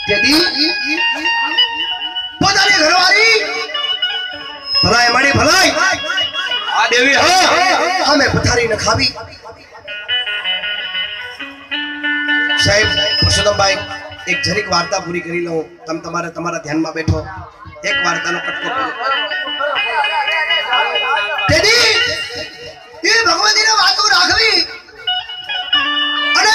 તેથી પોતાની ઘરવાળી ભલાઈ મારી ભલાઈ આ દેવી હા અમે પથારી ન ખાવી સાહેબ પુરુષોત્તમભાઈ એક જરીક વાર્તા પૂરી કરી લઉં તમે તમારા ધ્યાનમાં બેઠો એક વાર્તાનો કટકો કરો તેથી એ ભગવતીને વાતો રાખવી અને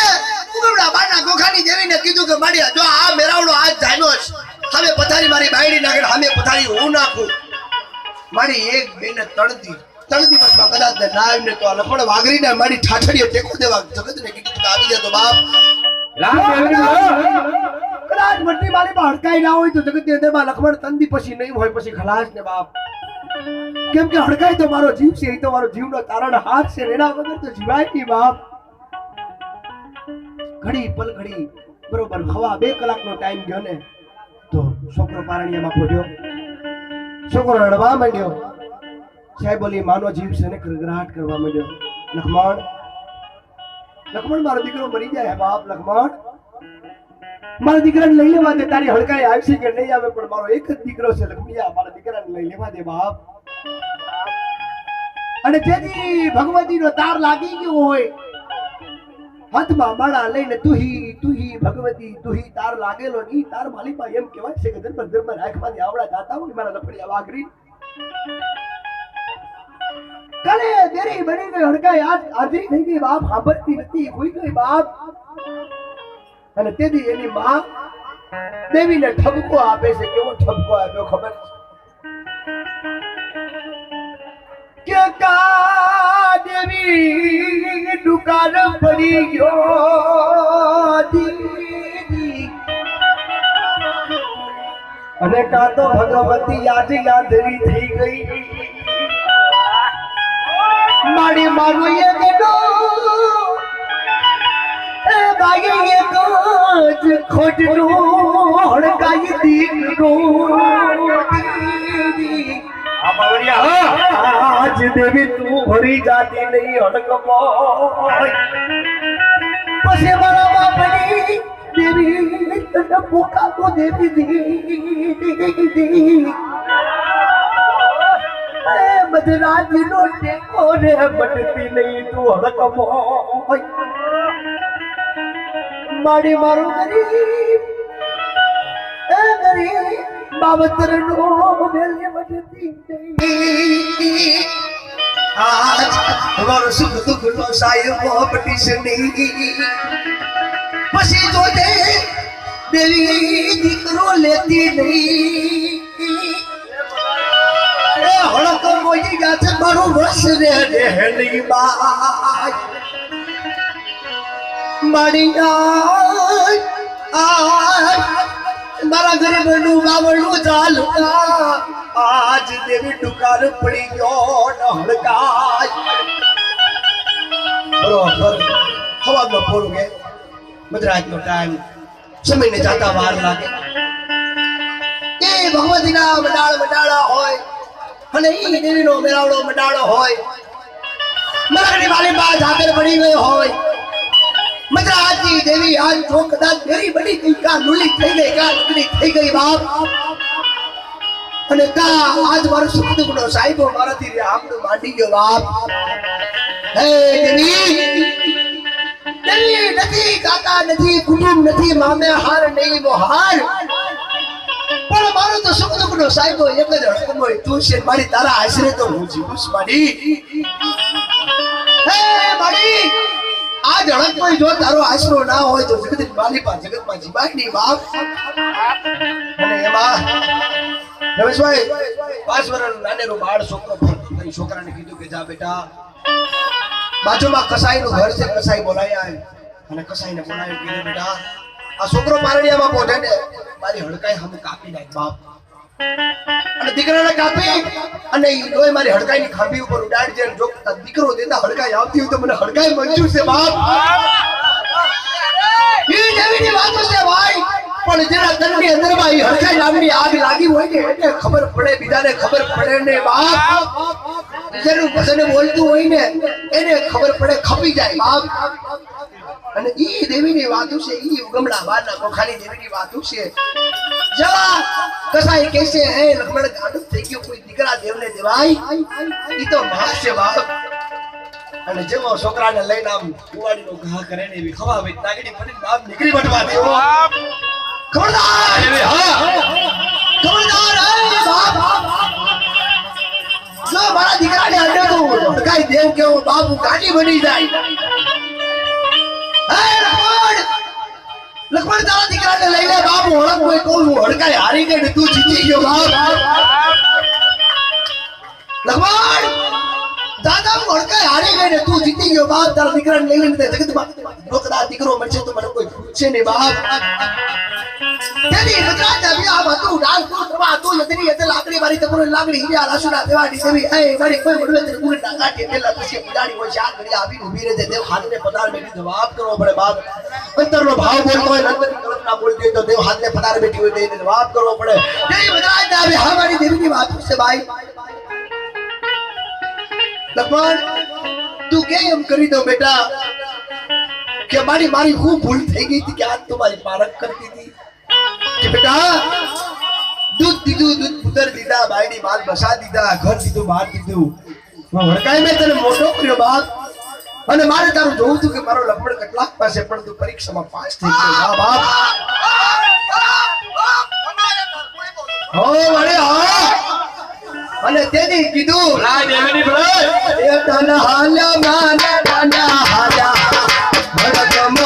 ઉગમડા બારના ગોખાની દેવીને કીધું કે માડી જો આ મેરાવડો આજ જાણ્યો છે હવે પથારી મારી બાયડી નાખે અમે પથારી હું નાખું માડી એક બે ને ત્રણ દિવસમાં કદાચ ના આવીને તો લખણ વાઘરીને મારી ઠાઠડીએ ટેકો દેવા જગતને કીધું આવી જાય તો બાપ કદાચ મટ્ટી મારી માં હડકાઈ ના હોય તો જગતની અંદરમાં લખમણ તંદી પછી નહીં હોય પછી ખલાસ ને બાપ કેમ કે હડકાઈ તો મારો જીવ છે એ તો મારો જીવનો તારણ હાથ છે એના વગર તો જીવાય નહીં બાપ ઘડી પલ ઘડી બરોબર હવા 2 કલાકનો ટાઈમ ગયો ને તો છોકરો પારણિયામાં પહોંચ્યો છોકરો રડવા માંડ્યો સાહેબ બોલી માનો જીવ છે ને ગરગરાટ કરવા માંડ્યો લખમણ મારો દીકરો મરી જાય બાપ લખમણ મારા દીકરાને લઈ લેવા દે તારી હડકાઈ આવશે કે નહીં આવે પણ મારો એક જ દીકરો છે લખમિયા મારા દીકરાને લઈ લેવા દે બાપ અને જેથી ભગવતીનો તાર લાગી ગયો હોય હાથમાં માળા લઈને તુહી ભગવતી તુહી તાર લાગેલો ની તાર માલિકા એમ કહેવાય છે કે ધર્મ રાખમાંથી આવડા જાતા હોય મારા લપડિયા વાઘરી કલે દેરી બની ગઈ હડકાઈ આદરી થઈ ગઈ બાપ સાંભળતી નથી ભૂઈ ગઈ બાપ અને તેથી એની માં દેવીને ઠપકો આપે છે કેવો ઠપકો આપ્યો ખબર કે કા દેવી દુકાન પડી ગયો દીદી અને કા તો ભગવતી યાદરી થઈ ગઈ મારી મારું એ બેટો એ ભાઈ એ તો ખોટનું હડકાઈ દીકરો આજ દેવી તું ભરી જાતી નહીં હડકમો પછી મારા બાપની દેવી તને પોકા તો દેવી દી મધરાજી નો ટેકો રે બટતી નહીં તું હડકમો મારી મારું ગરીબ એ ગરીબ બાવતર નો બેલે બટતી નહીં આજ અમારો સુખ દુઃખ નો સાયો બટી છે નહીં પછી જો દે દેવી દીકરો લેતી નહીં હળક મોજી જાતે મારું વસ રે નહીં બાઈ મારી મારા ઘરે બનું બાવળું ચાલતા આજ દેવી દુકાન પડી ગયો ન હળકાય બરોબર હવાનો પૂરું કે મધરાજનો ટાઈમ સમયને જાતા વાર લાગે એ ભગવતીના મંડાળા હોય અને ઈ દેવીનો મેળાવડો મંડાળો હોય મરગની વાલી બા જાગર પડી ગયો હોય મધરાજની દેવી આજ જો કદાચ મેરી બની ગઈ કા લુલી થઈ ગઈ કા લુલી થઈ ગઈ બાપ અને કા આજ મારો સુખ દુઃખનો સાહેબો મારાથી આમનું માંડી ગયો બાપ હે દેવી નથી કાકા નથી કુટુંબ નથી મામે હાર નહીં મોહાર પણ મારો તો સુખ દુઃખનો સાહેબો એક જ હડકમો તું છે મારી તારા આશરે તો હું જીવું મારી હે મારી આ જળકમાં જો તારો આશરો ના હોય તો જગત માલિકા જગતમાં જીવાય નહીં બાપ અને એમાં રમેશભાઈ 5 વર્ષ નાનેરો બાળ છોકરો ફરી છોકરાને કીધું કે જા બેટા બાજુમાં કસાઈનું ઘર છે કસાઈ બોલાયા અને કસાઈને બોલાવ્યો કીધું બેટા આ છોકરો પારણિયામાં પહોંચે ને મારી હડકાઈ હમ કાપી નાખ બાપ અને દીકરાને કાપી અને લોહી મારી હડકાઈની ખાંભી ઉપર ઉડાડી દે જો દીકરો દેતા હડકાઈ આવતી હોય તો મને હડકાઈ મંજૂર છે બાપ ઈ દેવીની વાત છે ભાઈ પણ જેના તનની અંદરમાં ઈ હડકાઈ નામની આગ લાગી હોય ને એને ખબર પડે બીજાને ખબર પડે ને બાપ જેનું પસંદ બોલતું હોય ને એને ખબર પડે ખપી જાય બાપ અને ઈ દેવીની વાતો છે, ઈ ઉગમણા બારના કોખાની દેવીની વાતો છે. જવા કસાઈ કહેશે હે લક્ષ્મણ ગાંડું થઈ ગયો, કોઈ દીકરા દેવને દેવાય? ઈ તો માં છે બાપ. અને જેવો છોકરાને લઈને આમ કુવાડીનો ઘા કરે ને એવી ખવા હોય નાગડી પડી બાપ નીકળી વટવા દેવો. ખબરદાર એવી હા ખબરદાર હે બાપ. જો મારા દીકરાને અડે તો કઈ દેવ કેવો બાપુ ગાડી બની જાય. હે લક્ષ્મણ તારા દીકરાને લઈને બાપુ હળક કોઈ કહું હડકાઈ હારી ગઈ તું જીતી ગયો બાપ. લક્ષ્મણ દાદા હું હડકાઈ હારી ગઈ ને તું જીતી ગયો બાપ. તારા દીકરાને લઈને જગતમાં રોકડા દીકરો મળશે તો મને કોઈ પૂછે નહીં બાપ. તેની ગુજરાત અભિયાન હતું ડાલ તું પ્રભા તું નદરી એટલે લાકડી મારી તકોર લાકડી હિયા રાસુના દેવાડી દેવી એ મારી કોઈ બોલવે તે ગુણના કાઢે પેલા પછી ઉડાડી હોય ચાર ઘડી આવીને ઊભી રહે દેવ હાથને પધાર બેઠી જવાબ કરવો પડે બાપ. અંતરનો ભાવ બોલતો હોય નંદની કલ્પના બોલતી હોય તો દેવ હાથને પધાર બેઠી હોય તેને જવાબ કરવો પડે. તેની ગુજરાત અભિયાન મારી દેવીની વાત છે ભાઈ. લક્ષ્મણ તું કેમ કરી દો બેટા કે મારી ખૂબ ભૂલ થઈ ગઈ હતી કે આજ તમારી પારખ કરતી હતી કે બેટા દૂધ દીધું દૂધ પુત્ર દીધા બાયડી માલ બસા દીધા ઘર દીધું બહાર દીધું વળકાઈ મેં તને મોટો કર્યો બાપ. અને મારે તારું જોવું હતું કે મારો લક્ષ્મણ કેટલાક પાસે પણ તું પરીક્ષામાં પાસ થઈ ગયો બાપ. હો વળે હા અને તેની કીધું ભલાઈ દેવીની ભલાઈ એ તન હાલ માને નાના હાલા ભડકમ